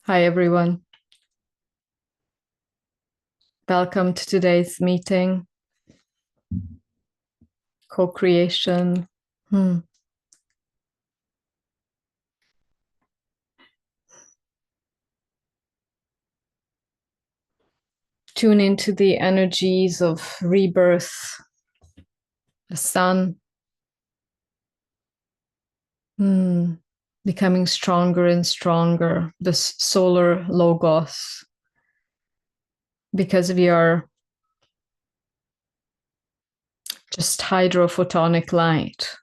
Hi, everyone. Welcome to today's meeting, co-creation. Hmm. Tune into the energies of rebirth, the sun, hmm. Becoming stronger and stronger, the solar logos, because we are just hydrophotonic light.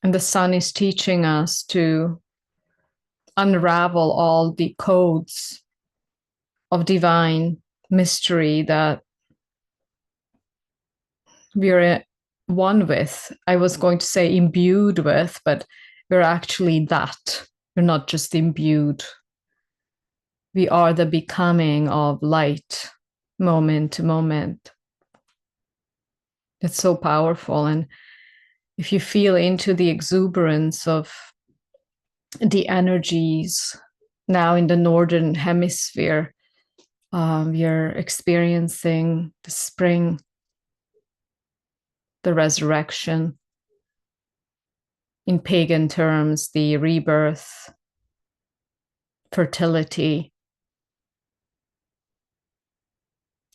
And the sun is teaching us to unravel all the codes of divine mystery that we're one with. I was going to say imbued with, but we're actually that. We're not just imbued. We are the becoming of light moment to moment. It's so powerful. And if you feel into the exuberance of the energies now in the northern hemisphere, you're experiencing the spring, the resurrection, in pagan terms, the rebirth, fertility.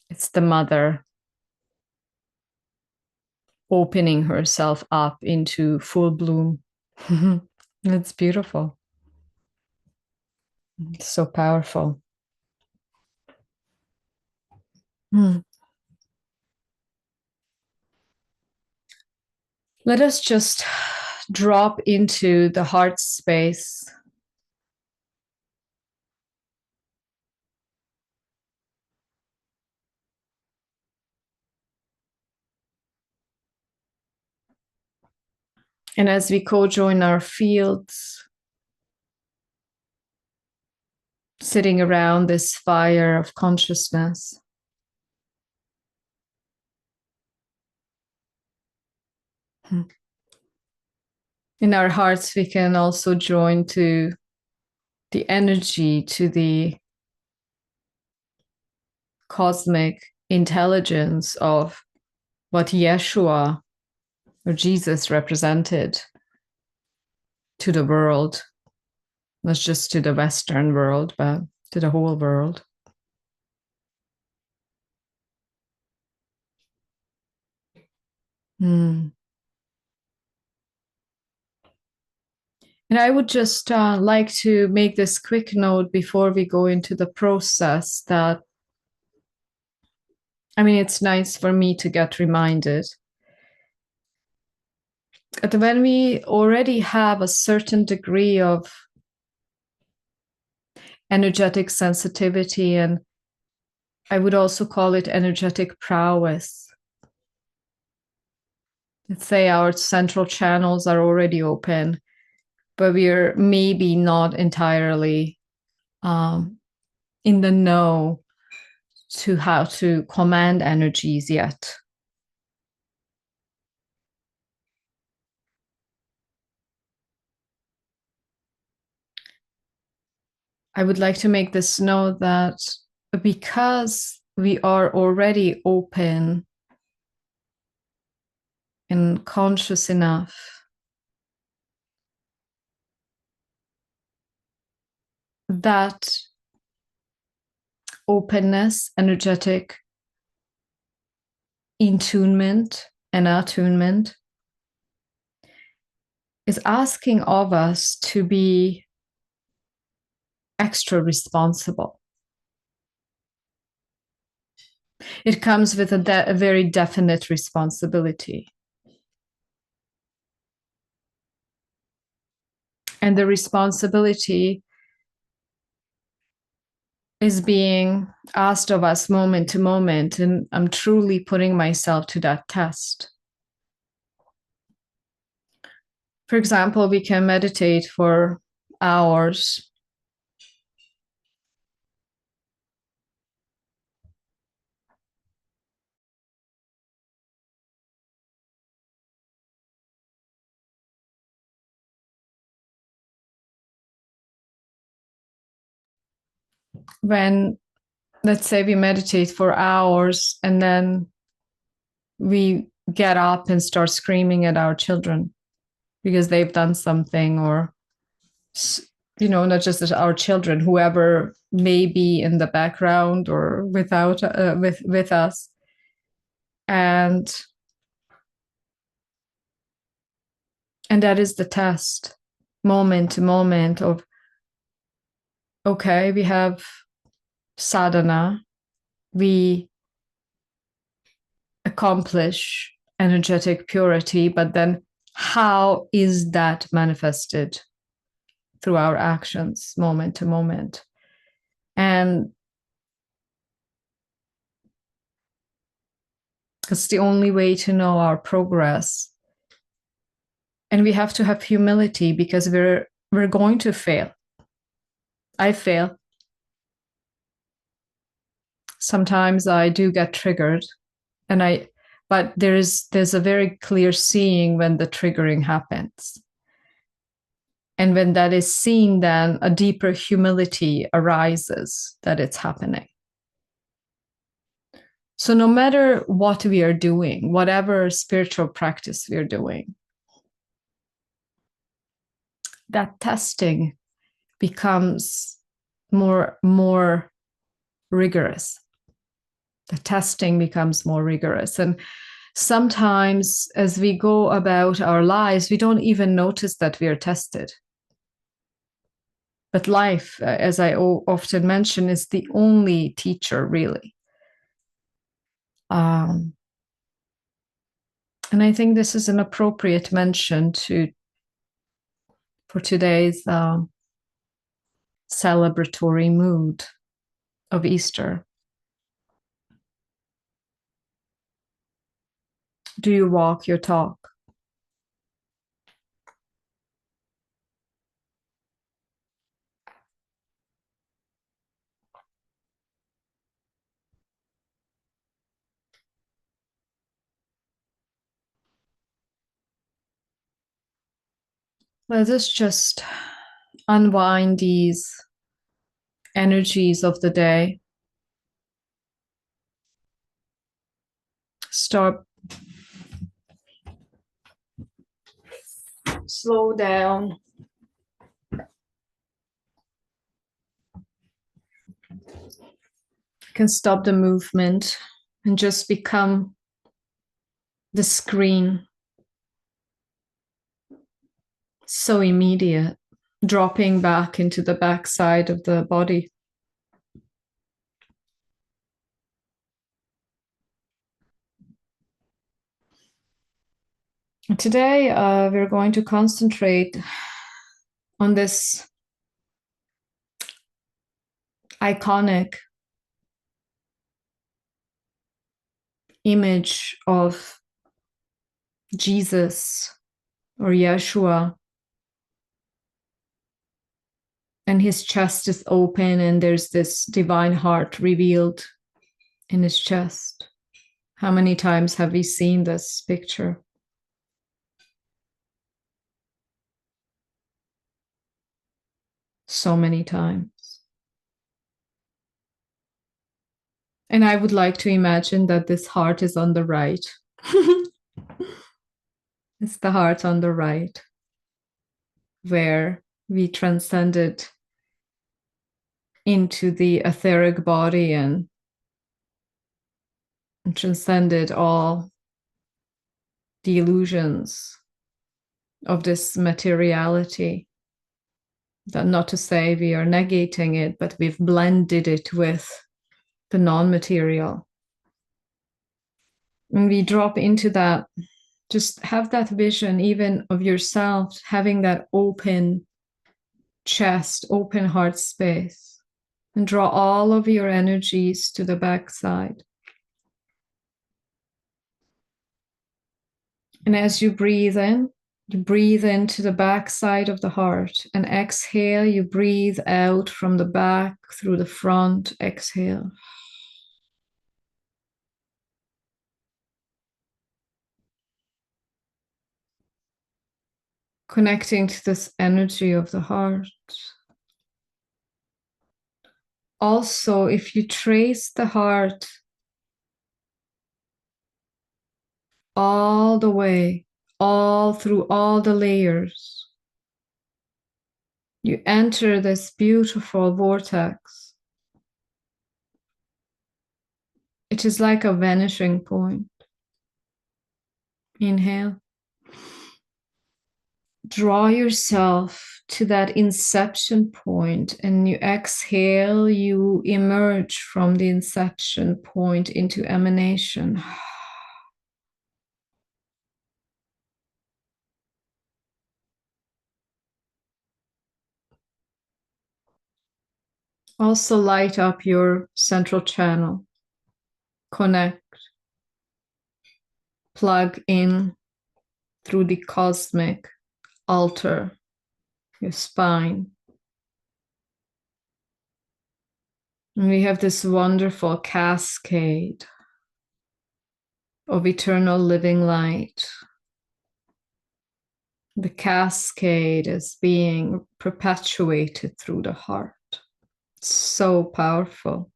It's the mother opening herself up into full bloom. It's beautiful. It's so powerful. Hmm. Let us just drop into the heart space. And as we co join our fields, sitting around this fire of consciousness, in our hearts, we can also join to the energy, to the cosmic intelligence of what Yeshua or Jesus represented to the world, not just to the Western world, but to the whole world. Mm. And I would just like to make this quick note before we go into the process that, I mean, it's nice for me to get reminded that when we already have a certain degree of energetic sensitivity, and I would also call it energetic prowess. Let's say our central channels are already open, but we're maybe not entirely um, in the know to how to command energies yet. I would like to make this note that because we are already open and conscious enough, that openness, energetic intunement and attunement is asking of us to be extra responsible. It comes with a very definite responsibility. And the responsibility is being asked of us moment to moment. And I'm truly putting myself to that test. For example, we can meditate for hours. when, let's say, we meditate for hours and then we get up and start screaming at our children because they've done something, or not just as our children, whoever may be in the background or without with us, and that is the test, moment to moment of, okay, we have sadhana, we accomplish energetic purity, but then how is that manifested through our actions, moment to moment? And it's the only way to know our progress. And we have to have humility because we're going to fail. I fail. Sometimes I do get triggered, but there's a very clear seeing when the triggering happens. And when that is seen, then a deeper humility arises that it's happening. So no matter what we are doing, whatever spiritual practice we're doing, that testing becomes more rigorous. The testing becomes more rigorous. And sometimes as we go about our lives, we don't even notice that we are tested. But life, as I often mention, is the only teacher, really. And I think this is an appropriate mention for today's celebratory mood of Easter. Do you walk your talk? Let us just unwind these energies of the day. Start, slow down. You can stop the movement and just become the screen. So immediate, dropping back into the backside of the body. Today, we're going to concentrate on this iconic image of Jesus or Yeshua, and his chest is open and there's this divine heart revealed in his chest. How many times have we seen this picture? So many times. And I would like to imagine that this heart is on the right. It's the heart on the right, where we transcended into the etheric body and transcended all the illusions of this materiality. That, not to say we are negating it, but we've blended it with the non-material. When we drop into that, just have that vision even of yourself having that open chest, open heart space, and draw all of your energies to the backside. And as you breathe in, you breathe into the backside of the heart, and exhale, you breathe out from the back through the front. Exhale. Connecting to this energy of the heart. Also, if you trace the heart all the way, all through all the layers, you enter this beautiful vortex. It is like a vanishing point. Inhale. Draw yourself to that inception point, and you exhale, you emerge from the inception point into emanation. Also light up your central channel. Connect. Plug in through the cosmic altar, your spine. And we have this wonderful cascade of eternal living light. The cascade is being perpetuated through the heart. So powerful.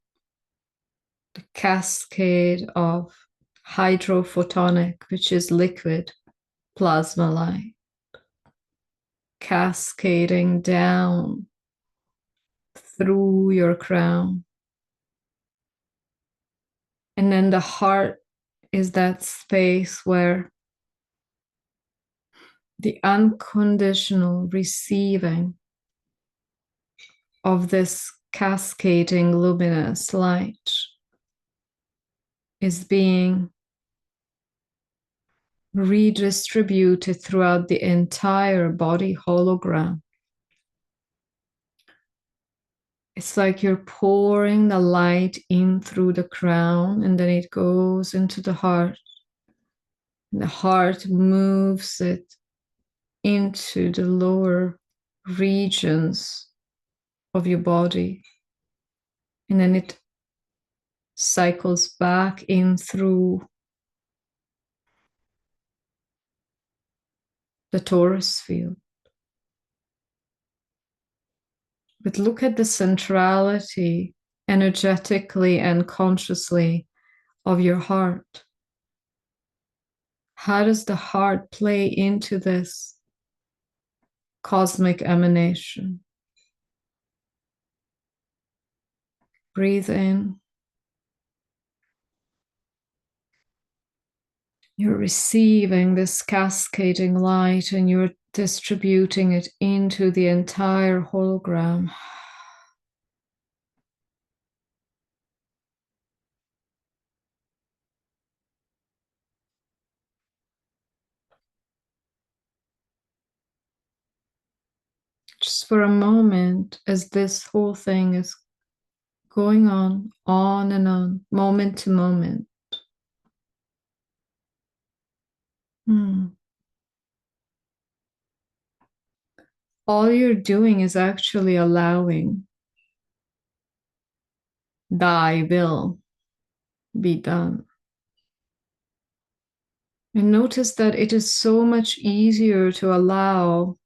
The cascade of hydrophotonic, which is liquid plasma light, cascading down through your crown. And then the heart is that space where the unconditional receiving of this cascading luminous light is being redistributed throughout the entire body hologram. It's like you're pouring the light in through the crown, and then it goes into the heart. And the heart moves it into the lower regions of your body. And then it cycles back in through the torus field. But look at the centrality energetically and consciously of your heart. How does the heart play into this cosmic emanation? Breathe in. You're receiving this cascading light and you're distributing it into the entire hologram. Just for a moment, as this whole thing is going on and on, moment to moment. All you're doing is actually allowing thy will be done. And notice that it is so much easier to allow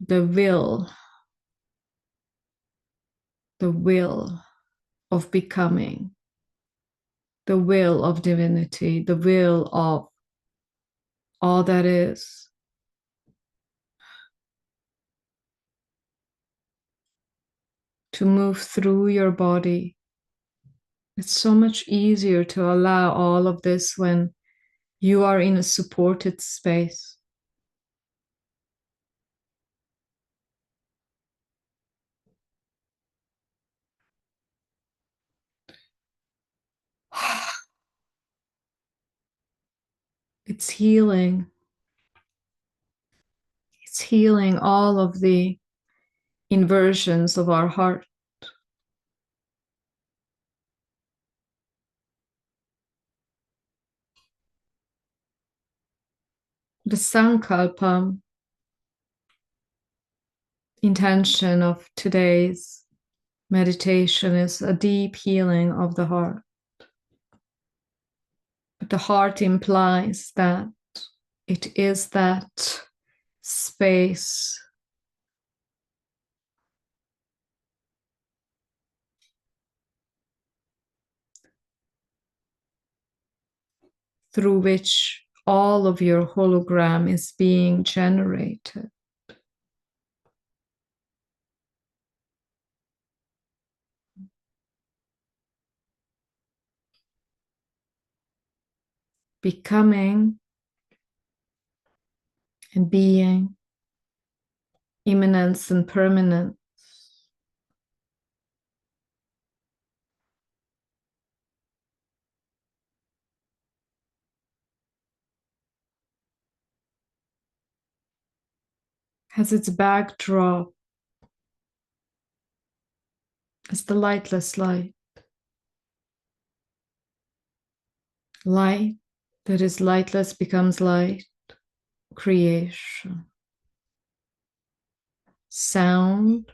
the will of becoming, the will of divinity, the will of all that is, to move through your body. It's so much easier to allow all of this when you are in a supported space. It's healing. It's healing all of the inversions of our heart. The Sankalpa intention of today's meditation is a deep healing of the heart. But the heart implies that it is that space through which all of your hologram is being generated. Becoming and being, immanence and permanence. Has its backdrop as the lightless light. Light that is lightless becomes light, creation. Sound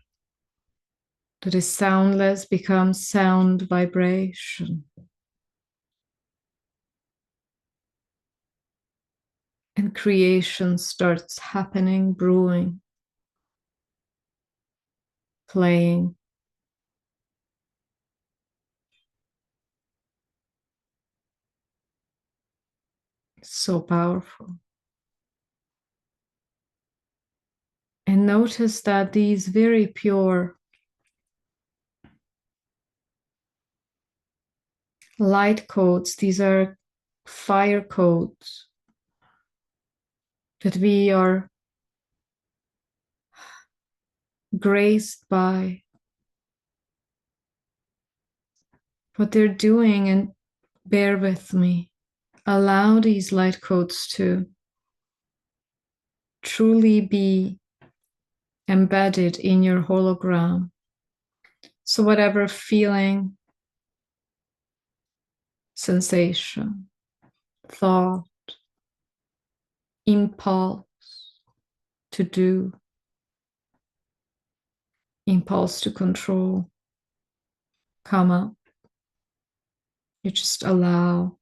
that is soundless becomes sound, vibration. And creation starts happening, brewing, playing. So powerful. And notice that these very pure light codes, these are fire codes that we are graced by what they're doing. And bear with me, allow these light codes to truly be embedded in your hologram. So whatever feeling, sensation, thought, impulse to do, impulse to control come up, you just allow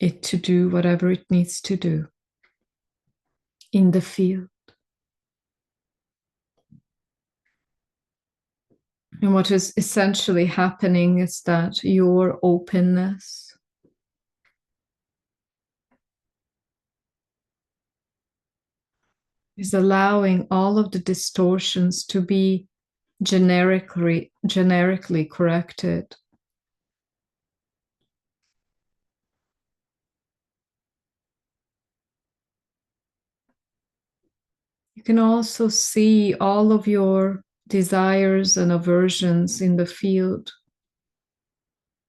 it to do whatever it needs to do in the field. And what is essentially happening is that your openness is allowing all of the distortions to be generically corrected. You can also see all of your desires and aversions in the field,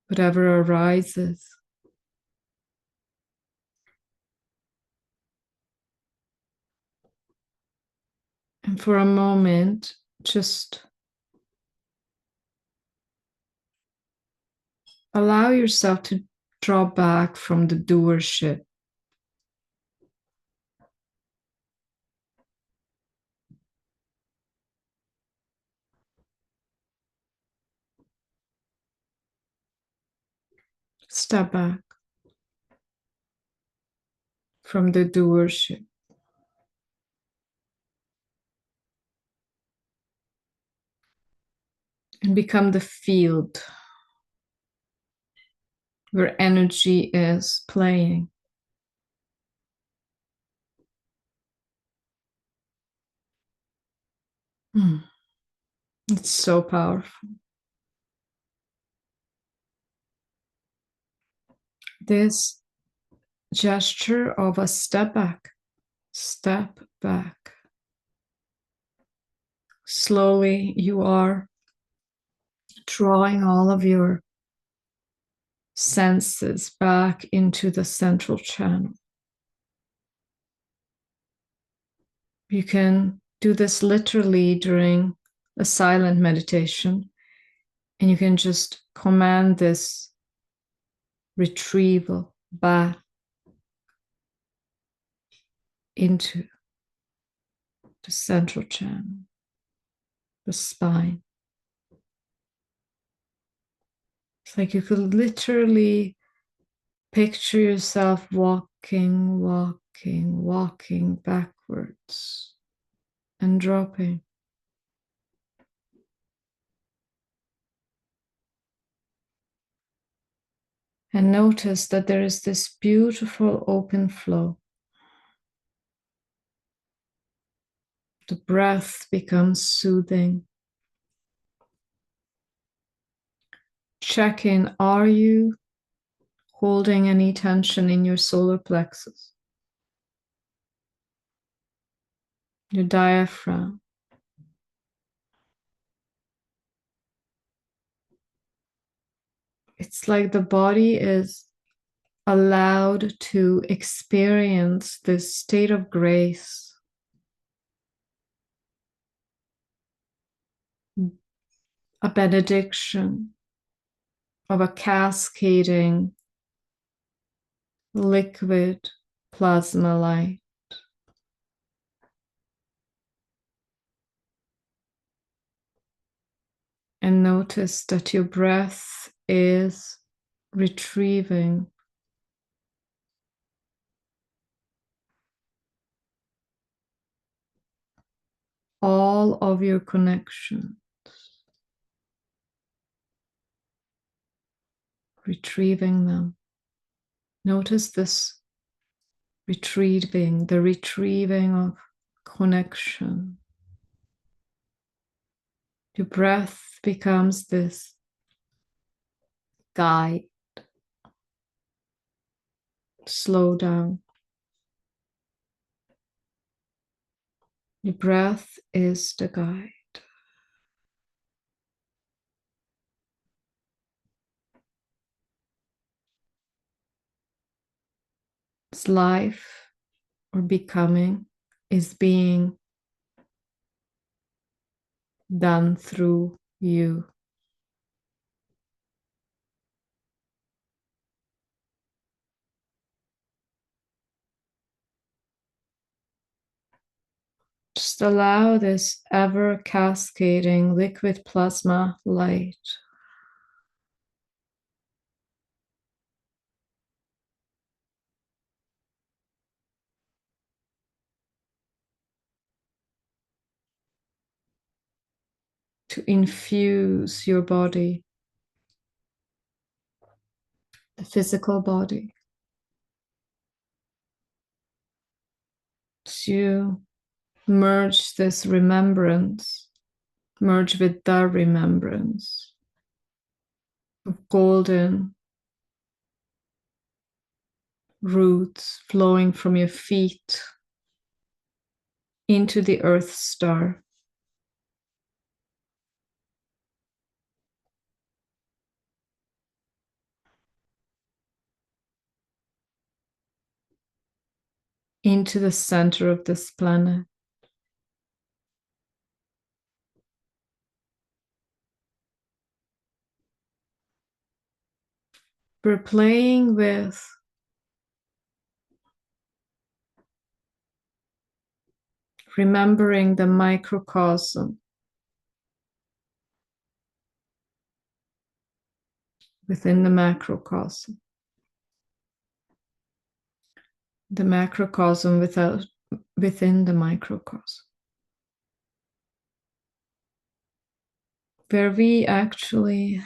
whatever arises. And for a moment, just allow yourself to draw back from the doership. Step back from the doership. And become the field where energy is playing. It's so powerful. This gesture of a step back. Slowly, you are drawing all of your senses back into the central channel. You can do this literally during a silent meditation, and you can just command this retrieval back into the central channel, the spine. It's like you could literally picture yourself walking backwards and dropping. And notice that there is this beautiful open flow. The breath becomes soothing. Check in, are you holding any tension in your solar plexus, your diaphragm? It's like the body is allowed to experience this state of grace, a benediction of a cascading liquid plasma light. And notice that your breath is retrieving all of your connections, retrieving them. Notice this retrieving, the retrieving of connection. Your breath becomes this guide. Slow down. Your breath is the guide. It's life or becoming is being done through you. Just allow this ever cascading liquid plasma light to infuse your body, the physical body, to merge this remembrance, merge with the remembrance of golden roots flowing from your feet into the earth star. Into the center of this planet. We're playing with remembering the microcosm within the macrocosm. The macrocosm within the microcosm. Where we actually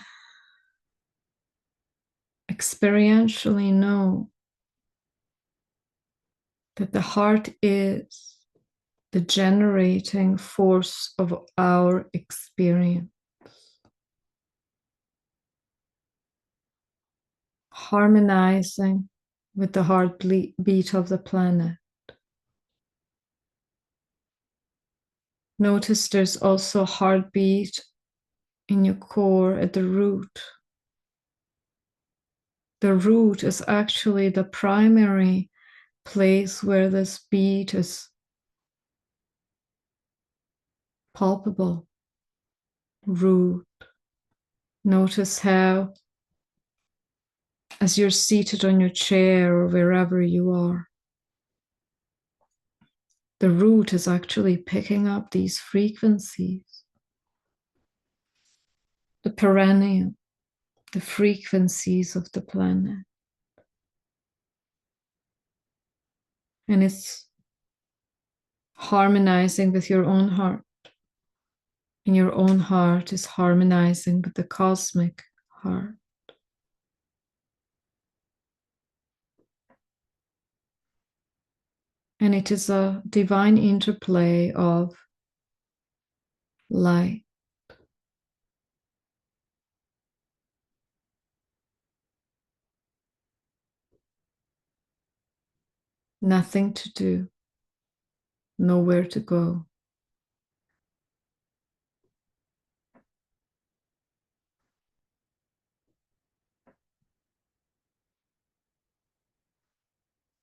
experientially know that the heart is the generating force of our experience, harmonizing with the heartbeat of the planet. Notice there's also heartbeat in your core at the root. The root is actually the primary place where this beat is palpable. Root. Notice how, as you're seated on your chair or wherever you are, the root is actually picking up these frequencies. The perennial, the frequencies of the planet. And it's harmonizing with your own heart. And your own heart is harmonizing with the cosmic heart. And it is a divine interplay of light, nothing to do, nowhere to go.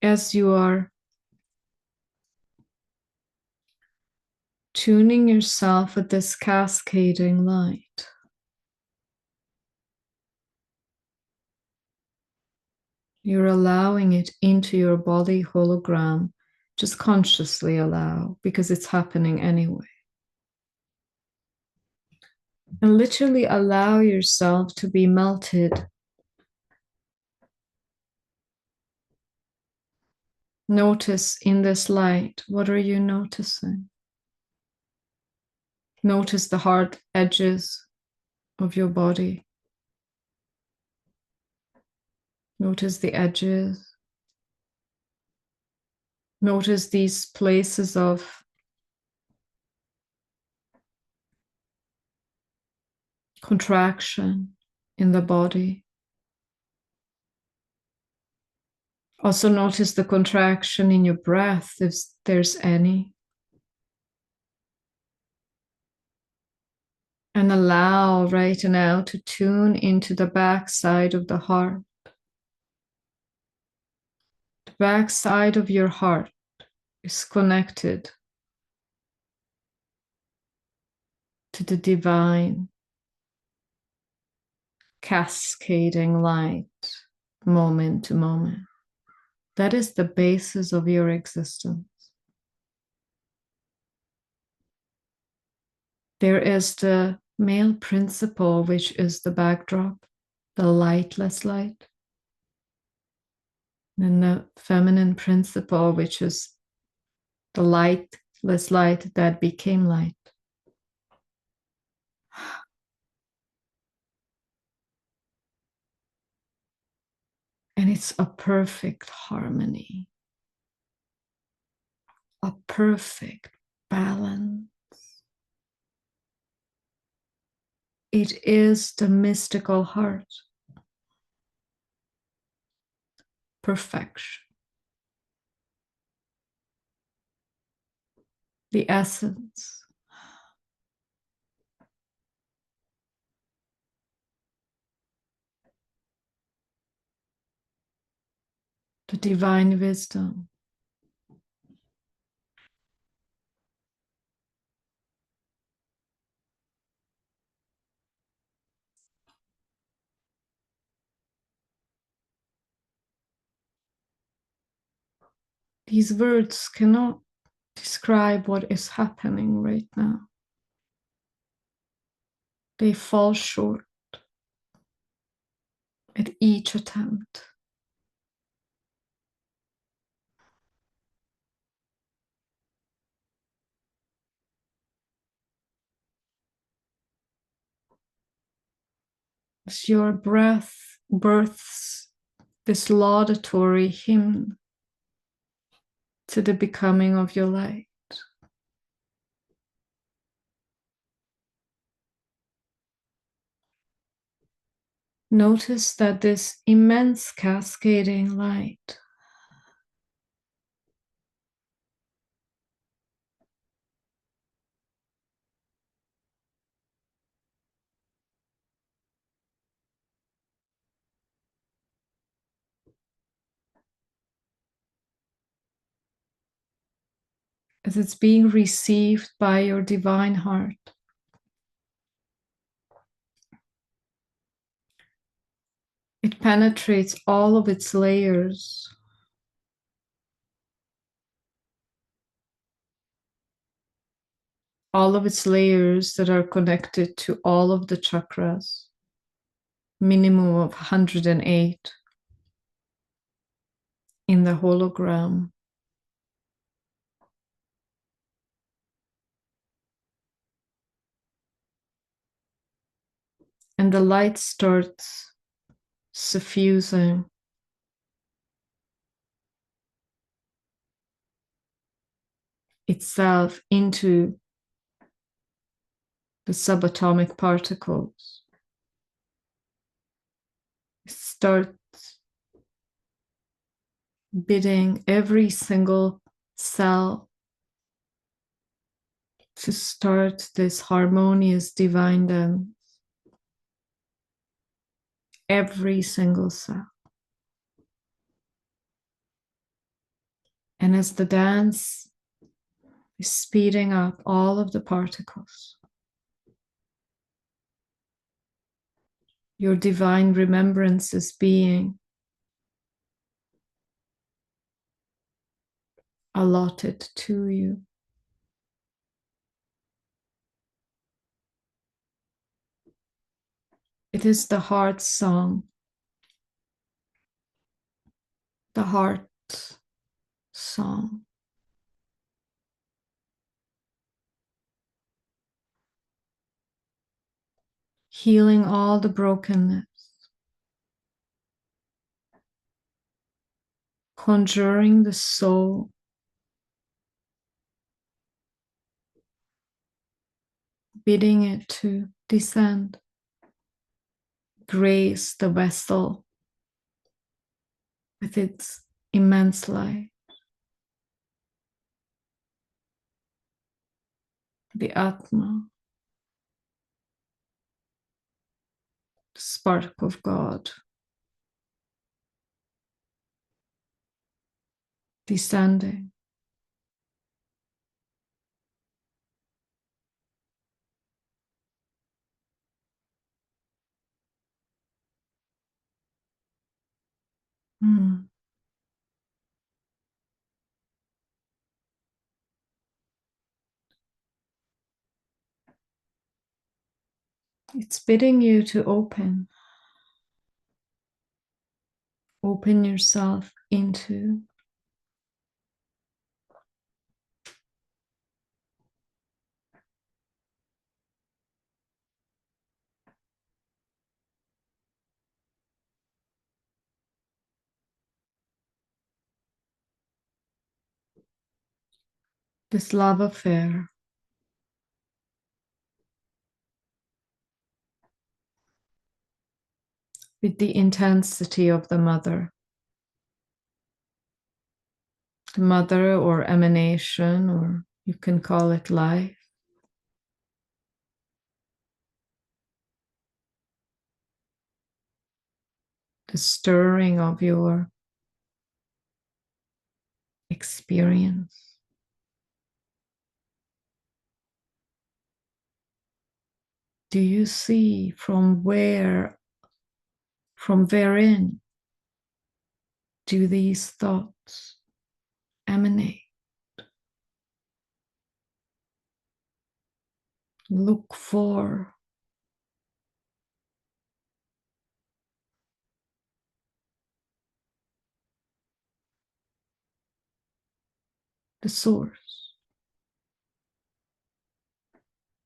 As you are tuning yourself with this cascading light, you're allowing it into your body hologram. Just consciously allow, because it's happening anyway. And literally allow yourself to be melted. Notice in this light, what are you noticing? Notice the hard edges of your body. Notice the edges. Notice these places of contraction in the body. Also notice the contraction in your breath, if there's any. And allow right now to tune into the back side of the heart. The back side of your heart is connected to the divine cascading light, moment to moment. That is the basis of your existence. There is the male principle, which is the backdrop, the lightless light. And the feminine principle, which is the lightless light that became light. And it's a perfect harmony, a perfect balance. It is the mystical heart. Perfection. The essence. The divine wisdom. These words cannot describe what is happening right now. They fall short at each attempt. As your breath births this laudatory hymn to the becoming of your light. Notice that this immense cascading light as it's being received by your divine heart. It penetrates all of its layers. All of its layers that are connected to all of the chakras, minimum of 108 in the hologram. And the light starts suffusing itself into the subatomic particles. It starts bidding every single cell to start this harmonious divine dance. Every single cell. And as the dance is speeding up all of the particles, your divine remembrance is being allotted to you. It is the heart song, the heart song. Healing all the brokenness, conjuring the soul, bidding it to descend, grace the vessel with its immense light. The Atma, the spark of God, descending. Mm. It's bidding you to open yourself into this love affair with the intensity of the mother or emanation, or you can call it life. The stirring of your experience. Do you see from wherein do these thoughts emanate? Look for the source.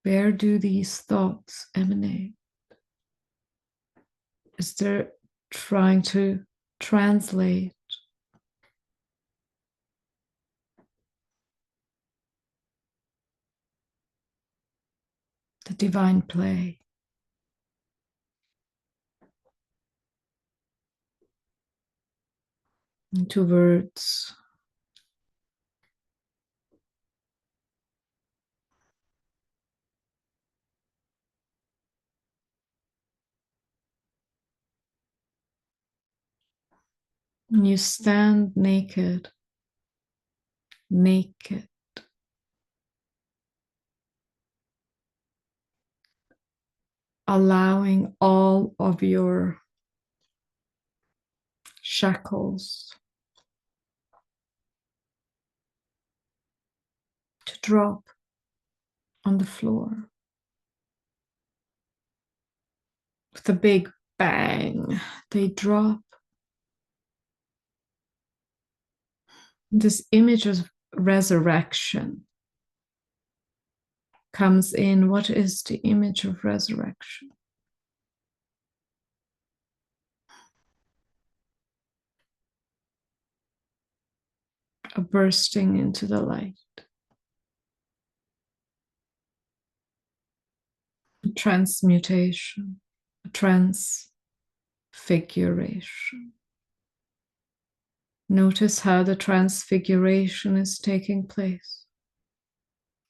Where do these thoughts emanate? Is there trying to translate the divine play into words? You stand naked, allowing all of your shackles to drop on the floor with a big bang. They drop. This image of resurrection comes in. What is the image of resurrection? A bursting into the light. transmutation, a transfiguration. Notice how the transfiguration is taking place.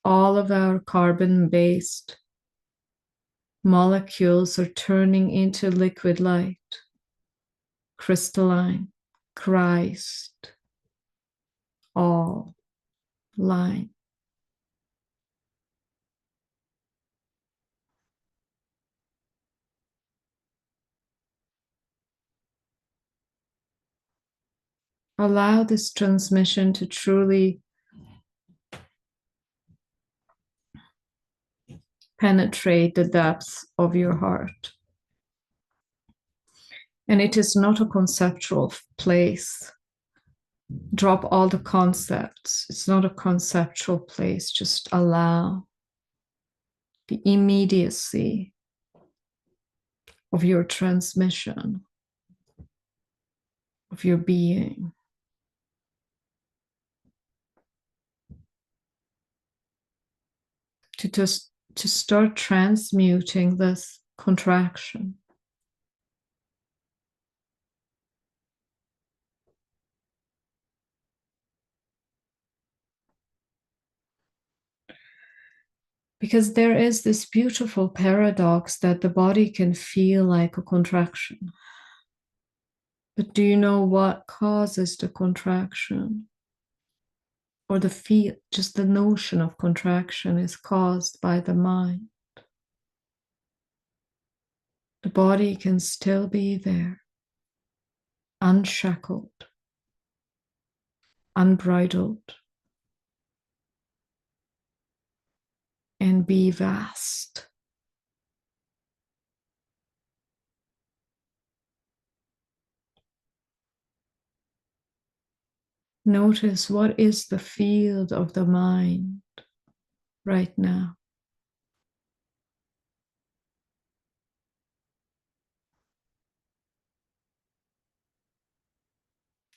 All of our carbon-based molecules are turning into liquid light, crystalline, Christ, all line. Allow this transmission to truly penetrate the depths of your heart. And it is not a conceptual place. Drop all the concepts. It's not a conceptual place. Just allow the immediacy of your transmission, of your being. To start transmuting this contraction. Because there is this beautiful paradox that the body can feel like a contraction. But do you know what causes the contraction? Or just the notion of contraction is caused by the mind. The body can still be there, unshackled, unbridled, and be vast. Notice what is the field of the mind right now.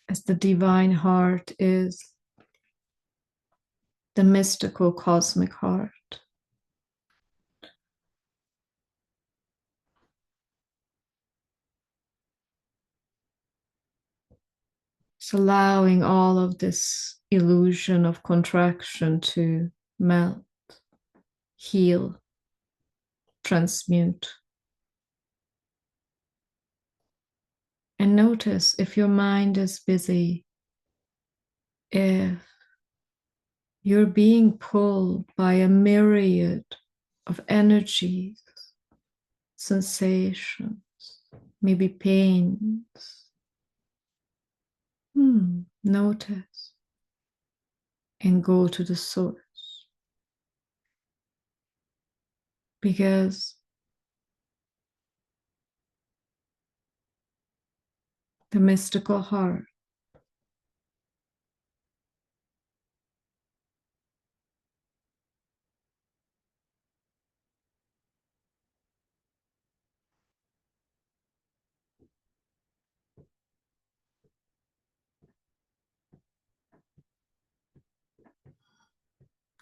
As the divine heart is the mystical cosmic heart. It's allowing all of this illusion of contraction to melt, heal, transmute. And notice if your mind is busy, if you're being pulled by a myriad of energies, sensations, maybe pains. Notice and go to the source. Because the mystical heart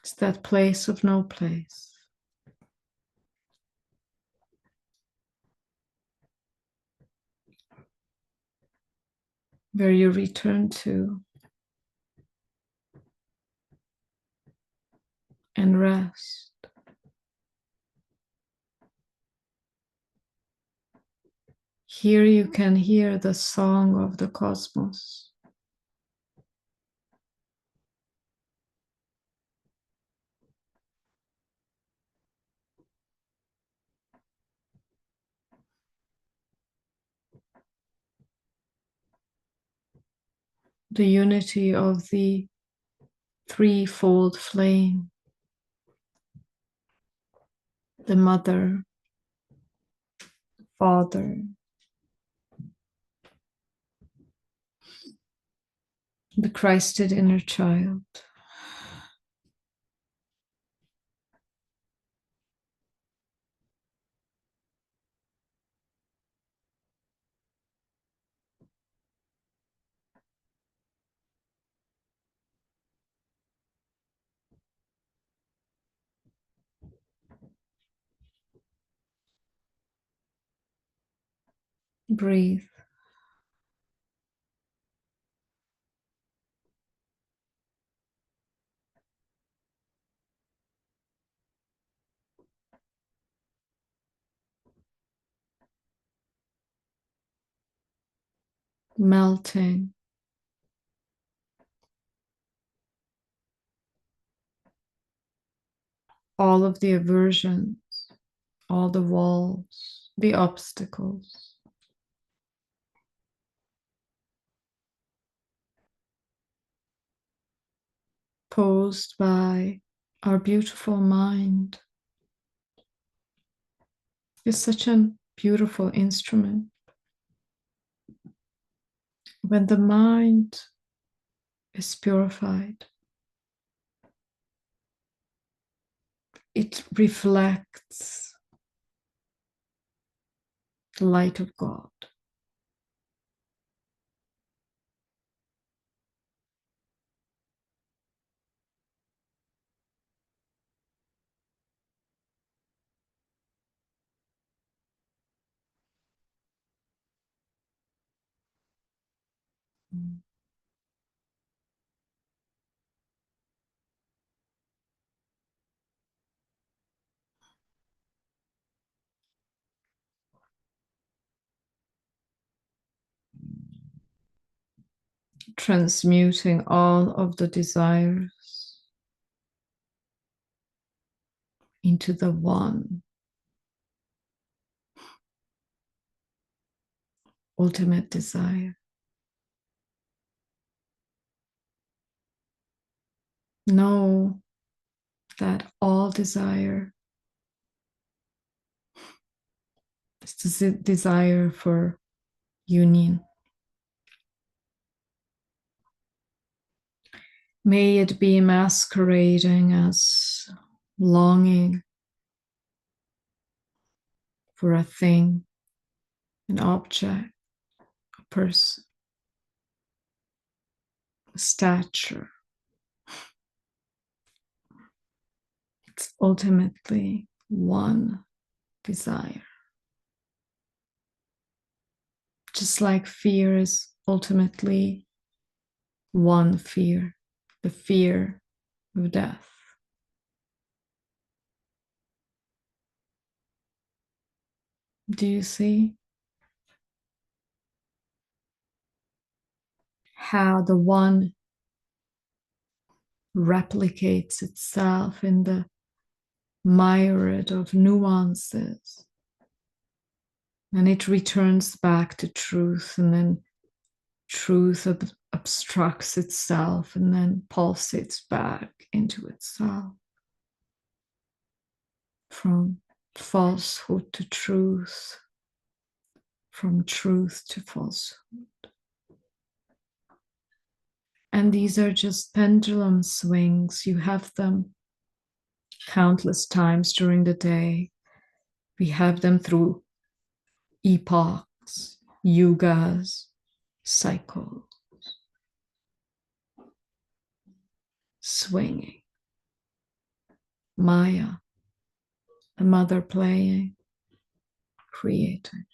is that place of no place. Where you return to and rest. Here you can hear the song of the cosmos. The unity of the threefold flame. The mother, father, the Christed inner child. Breathe. Melting all of the aversions, all the walls, the obstacles. Posed by our beautiful mind. It's such a beautiful instrument. When the mind is purified, it reflects the light of God. Transmuting all of the desires into the one ultimate desire. Know that all desire is the desire for union. May it be masquerading as longing for a thing, an object, a person, a stature. It's ultimately one desire. Just like fear is ultimately one fear, the fear of death. Do you see how the one replicates itself in the myriad of nuances, and it returns back to truth, and then truth obstructs itself and then pulsates back into itself, from falsehood to truth, from truth to falsehood. And these are just pendulum swings. You have them countless times during the day. We have them through epochs, yugas, cycles, swinging. Maya, the mother playing, creating.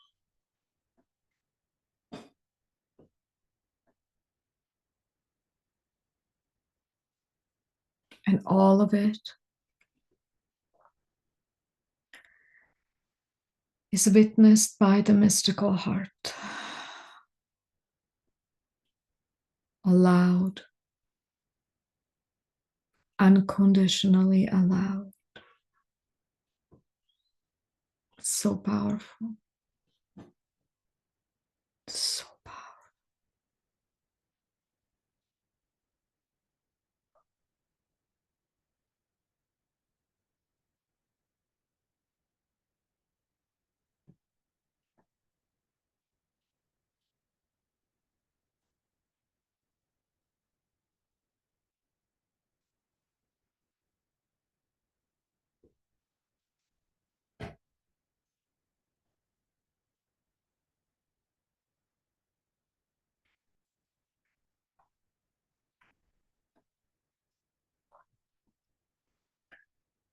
And all of it is witnessed by the mystical heart, allowed, unconditionally allowed. It's so powerful. So powerful.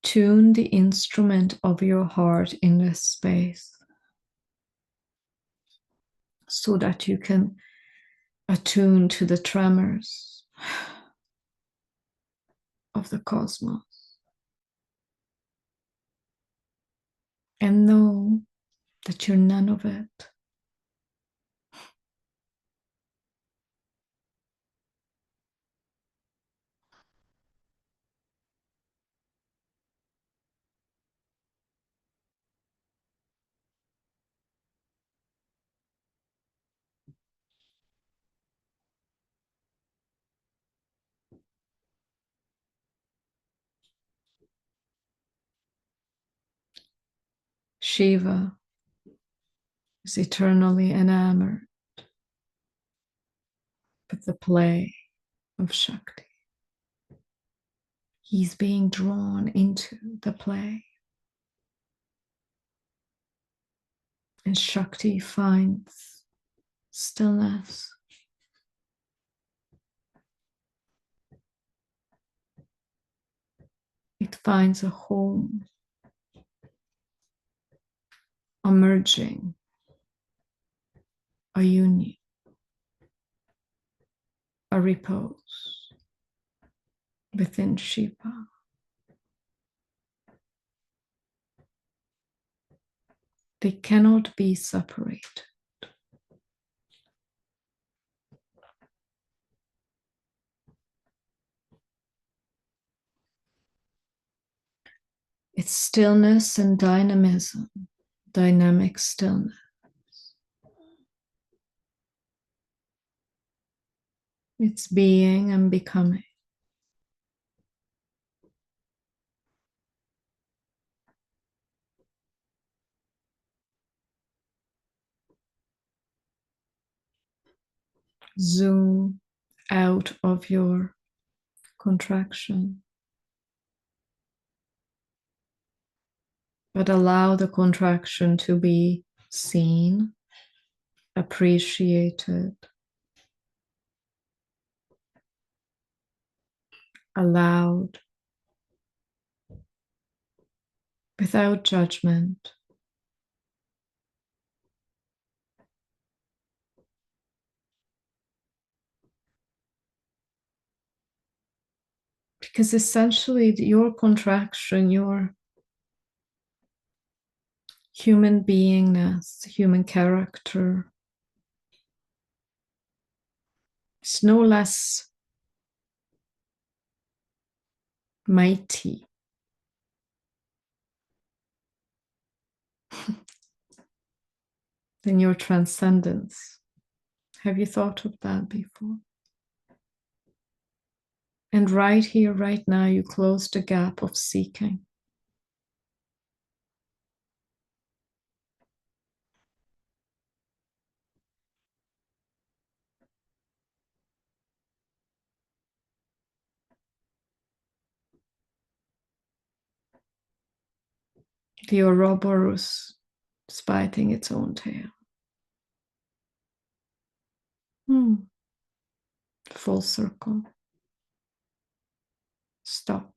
Tune the instrument of your heart in this space. so that you can attune to the tremors of the cosmos and know that you're none of it. Shiva is eternally enamored with the play of Shakti. He's being drawn into the play. And Shakti finds stillness. It finds a home, a merging, a union, a repose within Shiva. They cannot be separated. It's stillness and dynamism, dynamic stillness. It's being and becoming. Zoom out of your contraction, but allow the contraction to be seen, appreciated, allowed, without judgment. Because essentially, your contraction, your human beingness, human character, is no less mighty than your transcendence. Have you thought of that before? And right here, right now, you close the gap of seeking. The Ouroboros is biting its own tail. Full circle. Stop.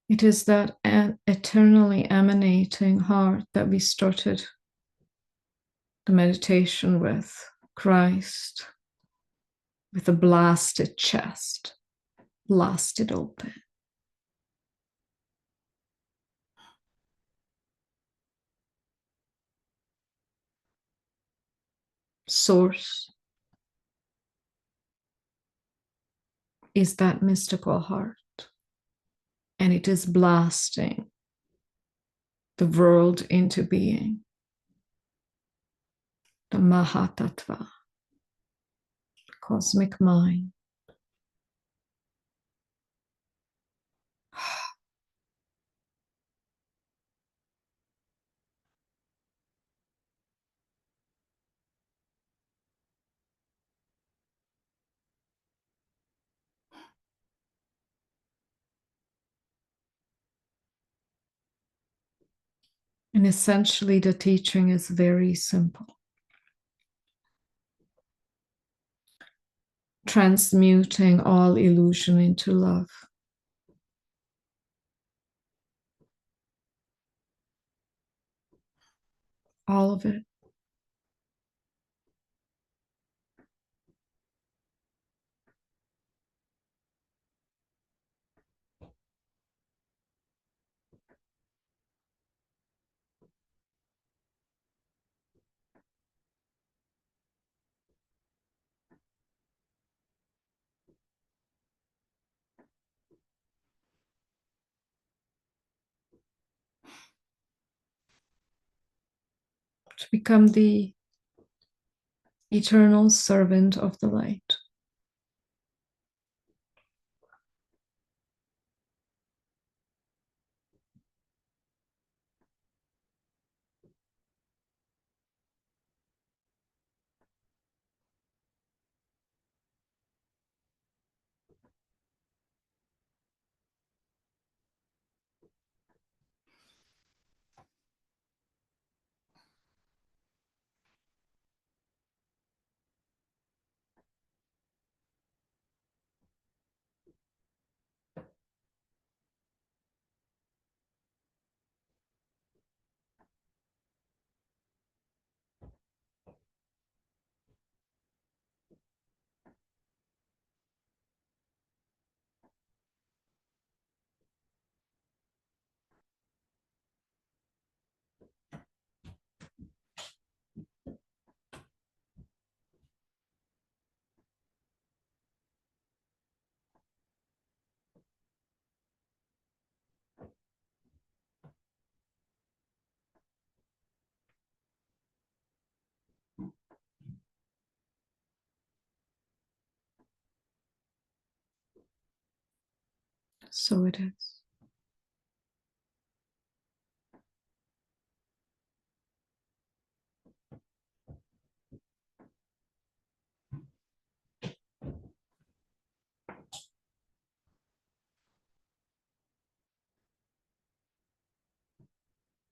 It is that eternally emanating heart that we started the meditation with, Christ, with a blasted chest, blasted open. Source is that mystical heart, and it is blasting the world into being. The Mahatattva, the cosmic mind. And essentially, the teaching is very simple. transmuting all illusion into love. All of it. To become the eternal servant of the light. So it is.